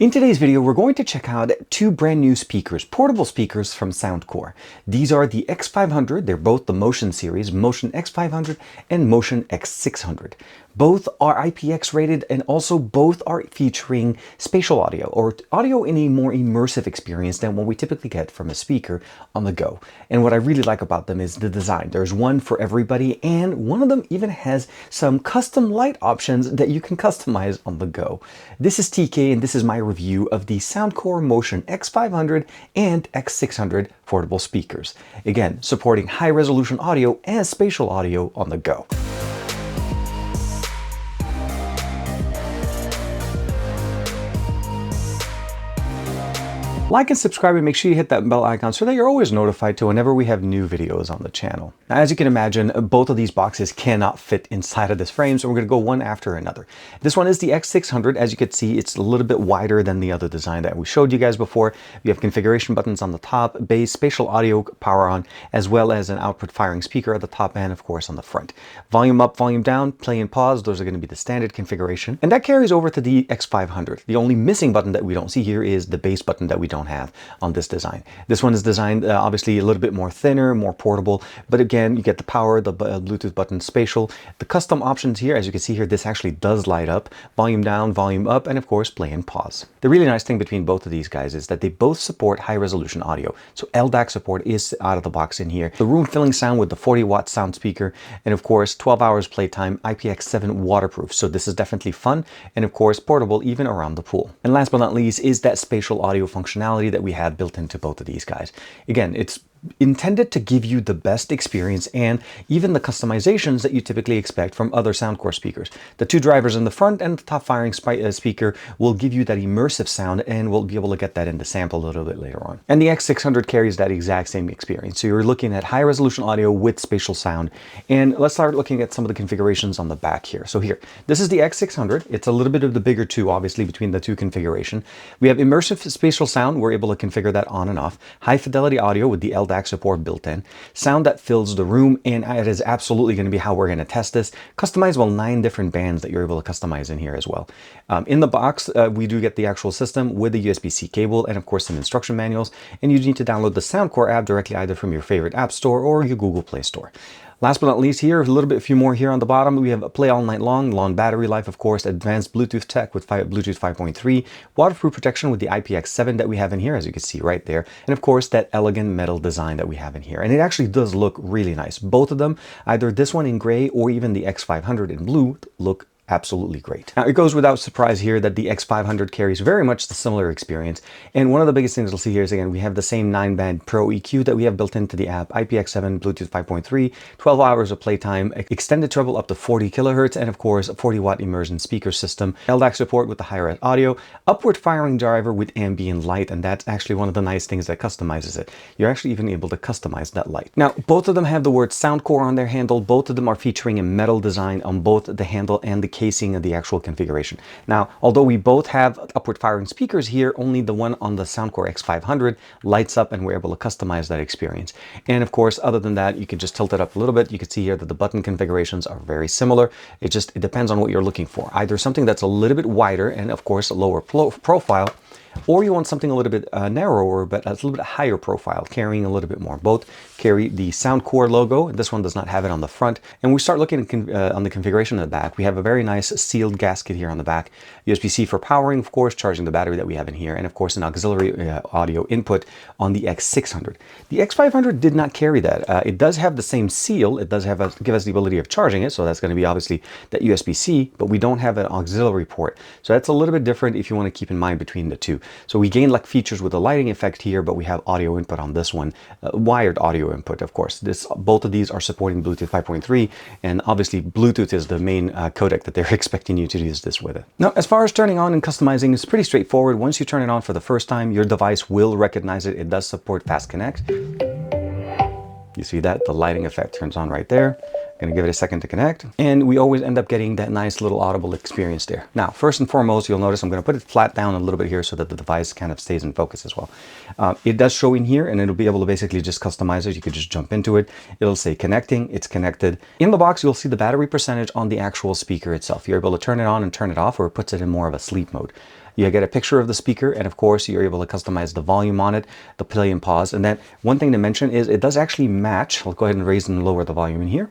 In today's video, we're going to check out two brand new speakers, portable speakers from SoundCore. These are the X500, they're both the Motion series, Motion X500 and Motion X600. Both are IPX rated and also both are featuring spatial audio, or audio in a more immersive experience than what we typically get from a speaker on the go. And what I really like about them is the design. There's one for everybody, and one of them even has some custom light options that you can customize on the go. This is TK, and this is my review of the SoundCore Motion X500 and X600 portable speakers. Again, supporting high resolution audio and spatial audio on the go. Like and subscribe, and make sure you hit that bell icon so that you're always notified to whenever we have new videos on the channel. Now, as you can imagine, both of these boxes cannot fit inside of this frame, so we're going to go one after another. This one is the X600. As you can see, it's a little bit wider than the other design that we showed you guys before. You have configuration buttons on the top, bass, spatial audio, power on, as well as an output firing speaker at the top and, of course, on the front. Volume up, volume down, play and pause, those are going to be the standard configuration. And that carries over to the X500. The only missing button that we don't see here is the bass button that we don't have on this design. This one is designed obviously a little bit more thinner, more portable, but again, you get the power, the Bluetooth button, spatial, the custom options here. As you can see here, this actually does light up, volume down, volume up, and of course play and pause. The really nice thing between both of these guys is that they both support high resolution audio. So LDAC support is out of the box in here. The room filling sound with the 40-watt sound speaker, and of course 12 hours playtime, IPX7 waterproof. So this is definitely fun, and of course portable even around the pool. And last but not least is that spatial audio functionality that we have built into both of these guys. Again, it's intended to give you the best experience and even the customizations that you typically expect from other SoundCore speakers. The two drivers in the front and the top firing speaker will give you that immersive sound, and we'll be able to get that in the sample a little bit later on. And the X600 carries that exact same experience. So you're looking at high resolution audio with spatial sound. And let's start looking at some of the configurations on the back here. So here, this is the X600. It's a little bit of the bigger two, obviously, between the two configuration. We have immersive spatial sound. We're able to configure that on and off. High fidelity audio with the LDAC support built in, sound that fills the room, and it is absolutely going to be how we're going to test this. Customizable 9 different bands that you're able to customize in here as well. In the box, we do get the actual system with the USB-C cable and of course some instruction manuals, and you need to download the SoundCore app directly either from your favorite app store or your Google Play Store. Last but not least here, a few more here on the bottom. We have a play all night long battery life, of course, advanced Bluetooth tech with Bluetooth 5.3, waterproof protection with the IPX7 that we have in here, as you can see right there, and of course that elegant metal design that we have in here. And it actually does look really nice. Both of them, either this one in gray or even the X500 in blue, look absolutely great. Now, it goes without surprise here that the X500 carries very much the similar experience. And one of the biggest things you'll see here is, again, we have the same 9-band Pro EQ that we have built into the app, IPX7, Bluetooth 5.3, 12 hours of playtime, extended treble up to 40 kilohertz, and of course, a 40-watt immersion speaker system, LDAC support with the high-res audio, upward firing driver with ambient light, and that's actually one of the nice things that customizes it. You're actually even able to customize that light. Now, both of them have the word SoundCore on their handle. Both of them are featuring a metal design on both the handle and the casing of the actual configuration. Now, although we both have upward firing speakers here, only the one on the SoundCore X500 lights up, and we're able to customize that experience. And of course, other than that, you can just tilt it up a little bit. You can see here that the button configurations are very similar. It depends on what you're looking for. Either something that's a little bit wider and of course a lower profile, or you want something a little bit narrower but a little bit higher profile, carrying a little bit more. Both carry the SoundCore logo. This one does not have it on the front. And we start looking at on the configuration of the back. We have a very nice sealed gasket here on the back. USB-C for powering, of course, charging the battery that we have in here, and of course an auxiliary audio input on the X600. The X500 did not carry that. It does have the same seal. It does have give us the ability of charging it, so that's going to be obviously that USB-C, but we don't have an auxiliary port. So that's a little bit different if you want to keep in mind between the two. So we gain like features with the lighting effect here, but we have audio input on this one, wired audio input, of course. Both of these are supporting Bluetooth 5.3, and obviously Bluetooth is the main codec that they're expecting you to use this with it. Now, as far as turning on and customizing, it's pretty straightforward. Once you turn it on for the first time, your device will recognize it. It does support Fast Connect. You see that? The lighting effect turns on right there. Gonna give it a second to connect, and we always end up getting that nice little audible experience there. Now, first and foremost, you'll notice I'm gonna put it flat down a little bit here so that the device kind of stays in focus as well. It does show in here, and it'll be able to basically just customize it. You could just jump into it. It'll say connecting, it's connected. In the box, you'll see the battery percentage on the actual speaker itself. You're able to turn it on and turn it off, or it puts it in more of a sleep mode. You get a picture of the speaker, and of course you're able to customize the volume on it, the play and pause. And then one thing to mention is it does actually match. I'll go ahead and raise and lower the volume in here.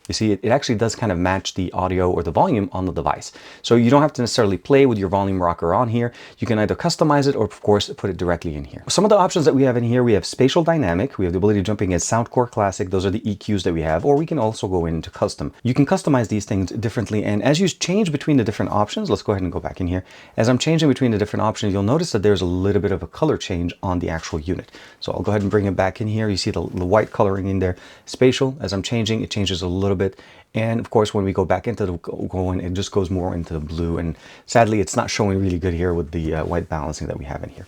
You see, it actually does kind of match the audio or the volume on the device. So you don't have to necessarily play with your volume rocker on here. You can either customize it or, of course, put it directly in here. Some of the options that we have in here, we have Spatial Dynamic. We have the ability of jumping as SoundCore Classic. Those are the EQs that we have. Or we can also go into Custom. You can customize these things differently. And as you change between the different options, let's go ahead and go back in here. As I'm changing between the different options, you'll notice that there's a little bit of a color change on the actual unit. So I'll go ahead and bring it back in here. You see the white coloring in there. Spatial, as I'm changing, it changes a little bit. And of course, when we go back into the going, it just goes more into the blue. And sadly, it's not showing really good here with the white balancing that we have in here.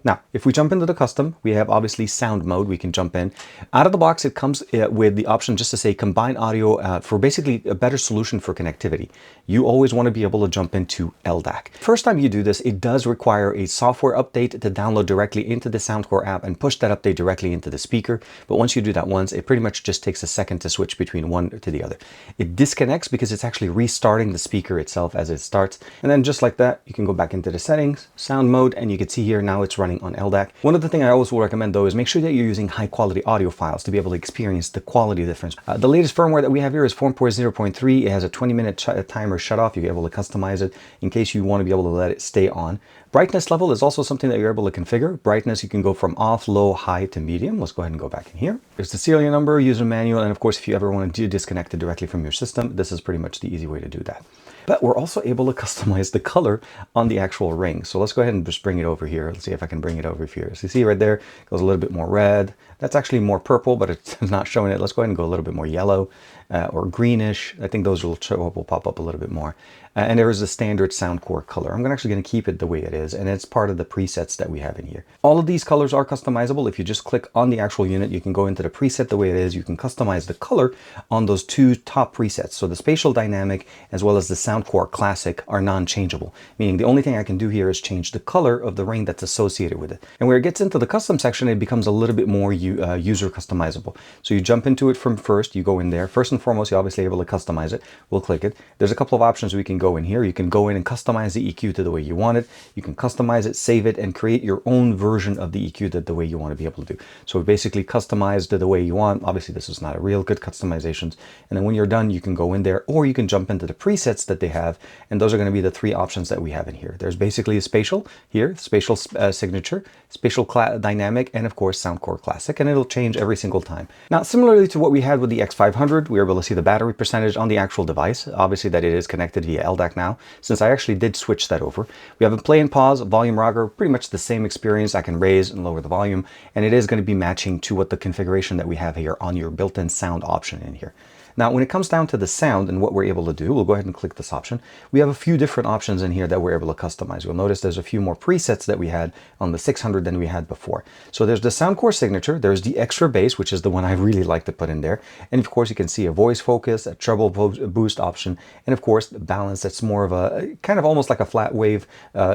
Now, if we jump into the custom, we have obviously sound mode. We can jump in. Out of the box, it comes with the option just to say combine audio for basically a better solution for connectivity. You always want to be able to jump into LDAC. First time you do this, it does require a software update to download directly into the SoundCore app and push that update directly into the speaker. But once you do that once, it pretty much just takes a second to switch between one to the other. It disconnects because it's actually restarting the speaker itself as it starts. And then just like that, you can go back into the settings, sound mode, and you can see here now it's running on LDAC. One of the things I always will recommend though is make sure that you're using high quality audio files to be able to experience the quality difference. The latest firmware that we have here is 4.0.3. It has a 20-minute timer shut off. You're able to customize it in case you want to be able to let it stay on. Brightness level is also something that you're able to configure. Brightness, you can go from off, low, high to medium. Let's go ahead and go back in here. There's the serial number, user manual, and of course, if you ever want to disconnect it directly from your system, this is pretty much the easy way to do that. But we're also able to customize the color on the actual ring. So let's go ahead and just bring it over here. Let's see if I can bring it over here. So you see right there, it goes a little bit more red. That's actually more purple, but it's not showing it. Let's go ahead and go a little bit more yellow or greenish. I think those will pop up a little bit more. And there is a standard SoundCore color. I'm actually going to keep it the way it is, and it's part of the presets that we have in here. All of these colors are customizable. If you just click on the actual unit, you can go into the preset the way it is. You can customize the color on those two top presets. So the Spatial Dynamic as well as the SoundCore Classic are non-changeable, meaning the only thing I can do here is change the color of the ring that's associated with it. And where it gets into the custom section, it becomes a little bit more user customizable. So you jump into it from first, you go in there. First and foremost, you're obviously able to customize it. We'll click it. There's a couple of options we can go in here. You can go in and customize the EQ to the way you want it. You can customize it, save it, and create your own version of the EQ the way you want to be able to do. So we basically customized it the way you want. Obviously, this is not a real good customizations. And then when you're done, you can go in there, or you can jump into the presets that they have. And those are going to be the three options that we have in here. There's basically a spatial here, spatial signature, spatial dynamic, and of course, SoundCore Classic. And it'll change every single time. Now, similarly to what we had with the X500, we were able to see the battery percentage on the actual device. Obviously, that it is connected via LDAC now, since I actually did switch that over. We have a play and pause, volume rocker, pretty much the same experience. I can raise and lower the volume, and it is going to be matching to what the configuration that we have here on your built-in sound option in here. Now, when it comes down to the sound and what we're able to do, we'll go ahead and click this option. We have a few different options in here that we're able to customize. You'll notice there's a few more presets that we had on the 600 than we had before. So there's the SoundCore signature, there's the extra bass, which is the one I really like to put in there. And of course, you can see a voice focus, a treble boost option, and of course, the balance. That's more of a kind of almost like a flat wave,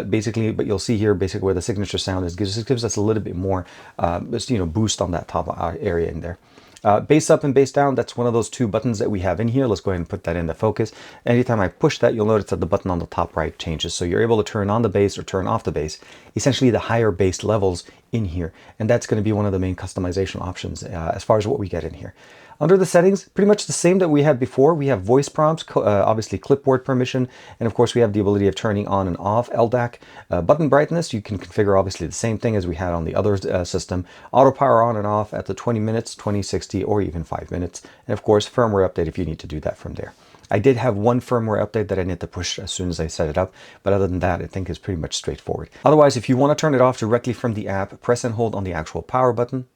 basically. But you'll see here, basically where the signature sound is, gives us a little bit more, boost on that top area in there. Bass up and bass down, that's one of those two buttons that we have in here. Let's go ahead and put that into focus. Anytime I push that, you'll notice that the button on the top right changes. So you're able to turn on the bass or turn off the bass, essentially the higher bass levels in here. And that's going to be one of the main customization options as far as what we get in here. Under the settings, pretty much the same that we had before. We have voice prompts, obviously clipboard permission, and of course we have the ability of turning on and off LDAC. Button brightness, you can configure obviously the same thing as we had on the other system. Auto power on and off at the 20 minutes, 20, 60, or even 5 minutes. And of course, firmware update if you need to do that from there. I did have one firmware update that I need to push as soon as I set it up, but other than that, I think it's pretty much straightforward. Otherwise, if you want to turn it off directly from the app, press and hold on the actual power button.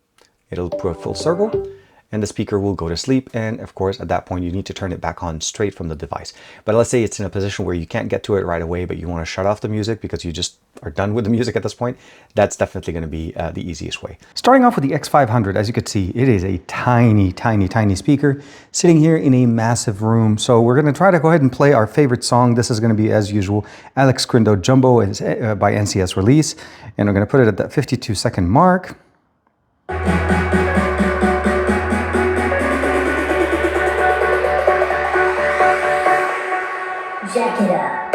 It'll put full circle, and the speaker will go to sleep. And of course, at that point, you need to turn it back on straight from the device. But let's say it's in a position where you can't get to it right away, but you want to shut off the music because you just are done with the music at this point. That's definitely going to be the easiest way. Starting off with the X500, as you can see, it is a tiny, tiny, tiny speaker sitting here in a massive room. So we're going to try to go ahead and play our favorite song. This is going to be, as usual, Alex Crindo Jumbo by NCS Release. And we're going to put it at that 52-second mark. Jack it up.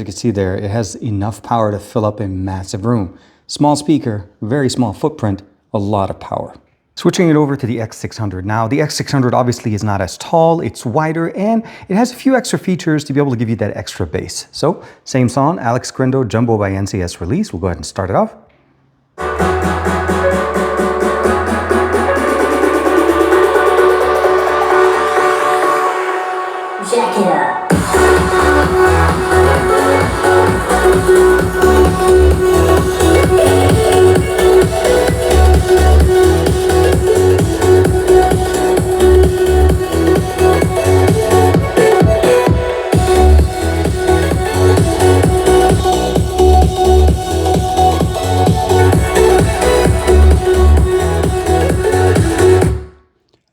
you can see there, it has enough power to fill up a massive room. Small speaker, very small footprint, a lot of power. Switching it over to the X600. Now, the X600 obviously is not as tall, it's wider, and it has a few extra features to be able to give you that extra bass. So, same song, Alex Grindo, Jumbo by NCS release. We'll go ahead and start it off. Jack it up.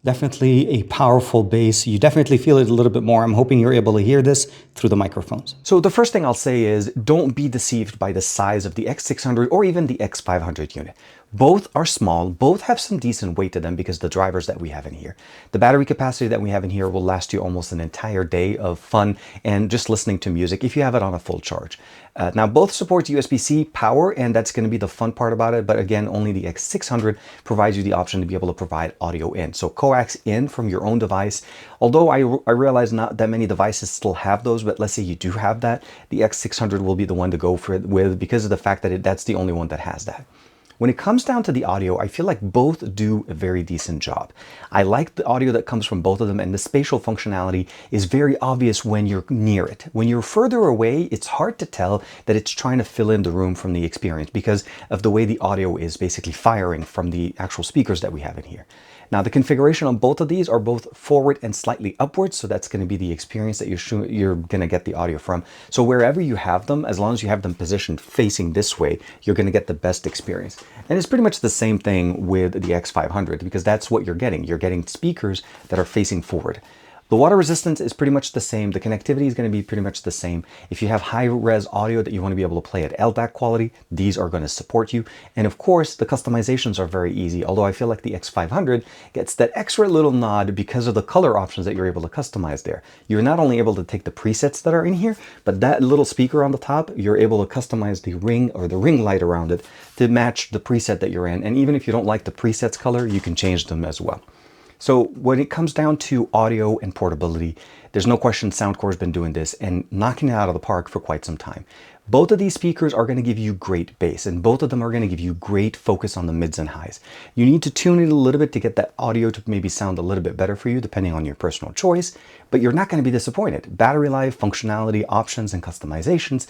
Definitely a powerful bass. You definitely feel it a little bit more. I'm hoping you're able to hear this through the microphones. So the first thing I'll say is don't be deceived by the size of the X600 or even the X500 unit. Both are small, both have some decent weight to them because of the drivers that we have in here. The battery capacity that we have in here will last you almost an entire day of fun and just listening to music if you have it on a full charge. Now both support USB-C power, and that's going to be the fun part about it, but again, only the X600 provides you the option to be able to provide audio in. So coax in from your own device, although I realize not that many devices still have those, but let's say you do have that, the X600 will be the one to go for it with because of the fact that that's the only one that has that. When it comes down to the audio, I feel like both do a very decent job. I like the audio that comes from both of them, and the spatial functionality is very obvious when you're near it. When you're further away, it's hard to tell that it's trying to fill in the room from the experience because of the way the audio is basically firing from the actual speakers that we have in here. Now, the configuration on both of these are both forward and slightly upwards, so that's going to be the experience that you're going to get the audio from. So wherever you have them, as long as you have them positioned facing this way, you're going to get the best experience. And it's pretty much the same thing with the X500 because that's what you're getting. You're getting speakers that are facing forward. The water resistance is pretty much the same. The connectivity is going to be pretty much the same. If you have high-res audio that you want to be able to play at LDAC quality, these are going to support you. And of course, the customizations are very easy, although I feel like the X500 gets that extra little nod because of the color options that you're able to customize there. You're not only able to take the presets that are in here, but that little speaker on the top, you're able to customize the ring or the ring light around it to match the preset that you're in. And even if you don't like the presets color, you can change them as well. So when it comes down to audio and portability, there's no question SoundCore has been doing this and knocking it out of the park for quite some time. Both of these speakers are going to give you great bass, and both of them are going to give you great focus on the mids and highs. You need to tune it a little bit to get that audio to maybe sound a little bit better for you, depending on your personal choice, but you're not going to be disappointed. Battery life, functionality, options, and customizations,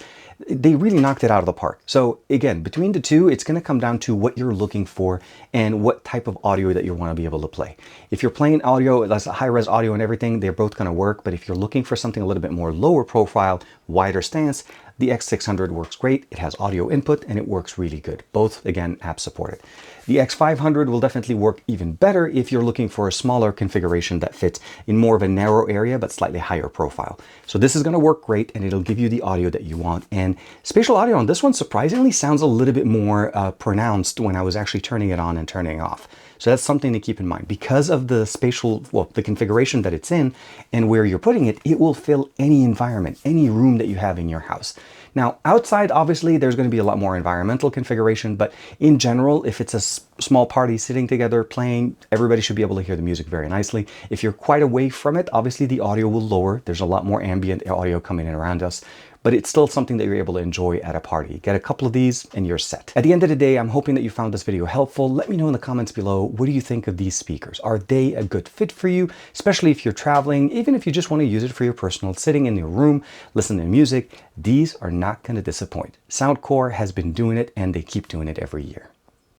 they really knocked it out of the park. So again, between the two, it's going to come down to what you're looking for and what type of audio that you want to be able to play. If you're playing audio, that's high-res audio and everything, they're both going to work, but if you're looking for something a little bit more lower profile, wider stance, the X600 works great. It has audio input and it works really good. Both, again, app supported. The X500 will definitely work even better if you're looking for a smaller configuration that fits in more of a narrow area but slightly higher profile. So this is going to work great and it'll give you the audio that you want. And spatial audio on this one surprisingly sounds a little bit more pronounced when I was actually turning it on and turning it off. So that's something to keep in mind. Because of the spatial, well, the configuration that it's in and where you're putting it, it will fill any environment, any room that you have in your house. Now, outside, obviously, there's going to be a lot more environmental configuration, but in general, if it's a small party sitting together playing, everybody should be able to hear the music very nicely. If you're quite away from it, obviously the audio will lower. There's a lot more ambient audio coming in around us, but it's still something that you're able to enjoy at a party. Get a couple of these and you're set. At the end of the day, I'm hoping that you found this video helpful. Let me know in the comments below, what do you think of these speakers? Are they a good fit for you? Especially if you're traveling, even if you just want to use it for your personal sitting in your room, listening to music, these are not going to disappoint. SoundCore has been doing it and they keep doing it every year.